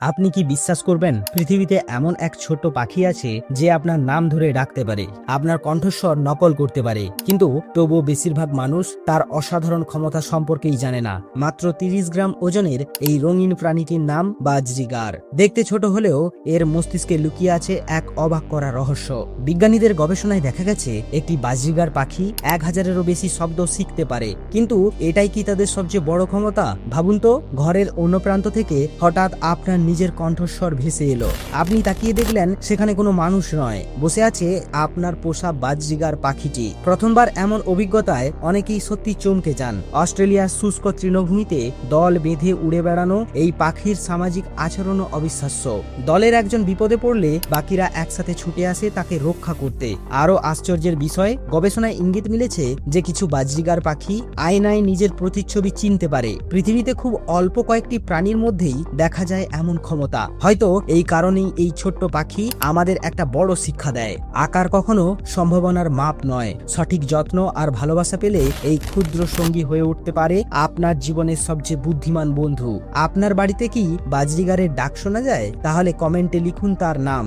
আপনি কি বিশ্বাস করবেন পৃথিবীতে এমন এক ছোট্ট পাখি আছে যে আপনার নাম ধরে ডাকতে পারে, আপনার কণ্ঠস্বর নকল করতে পারে, কিন্তু তবুও বেশিরভাগ মানুষ তার অসাধারণ ক্ষমতা সম্পর্কেই জানে না। মাত্র 30 গ্রাম ওজনের এই রঙিন প্রাণীটির নাম বাজরিগার। দেখতে ছোট হলেও এর মস্তিষ্কে লুকিয়ে আছে এক অবাক করা রহস্য। বিজ্ঞানীদের গবেষণায় দেখা গেছে একটি বাজরিগার পাখি 1000-এরও বেশি শব্দ শিখতে পারে। কিন্তু এটাই কি তাদের সবচেয়ে বড় ক্ষমতা? ভাবুন তো, ঘরের অন্য প্রান্ত থেকে হঠাৎ আপনার নিজের কণ্ঠস্বর ভেসে এলো। আপনি তাকিয়ে দেখলেন সেখানে কোনো মানুষ নয়, বসে আছে আপনার পোষা বাজরিগার পাখিটি। প্রথমবার এমন অভিজ্ঞতায় অনেকেই সত্যি চমকে যান। অস্ট্রেলিয়ার শুষ্ক তৃণভূমিতে দল বেঁধে উড়ে বেড়ানো এই পাখির সামাজিক আচরণও অবিশ্বাস্য। দলের একজন বিপদে পড়লে বাকিরা একসাথে ছুটে আসে তাকে রক্ষা করতে। আরও আশ্চর্যের বিষয়, গবেষণায় ইঙ্গিত মিলেছে যে কিছু বাজরিগার পাখি আয়নায় নিজের প্রতিচ্ছবি চিনতে পারে। পৃথিবীতে খুব অল্প কয়েকটি প্রাণীর মধ্যেই দেখা যায় এমন ক্ষমতা। হয়তো এই কারণেই এই ছোট্ট পাখি আমাদের একটা বড় শিক্ষা দেয়। আকার কখনো সম্ভাবনার মাপ নয়। সঠিক যত্ন আর ভালোবাসা পেলে এই ক্ষুদ্র সঙ্গী হয়ে উঠতে পারে আপনার জীবনের সবচেয়ে বুদ্ধিমান বন্ধু। আপনার বাড়িতে কি বাজরিগারের ডাক শোনা যায়? তাহলে কমেন্টে লিখুন তার নাম।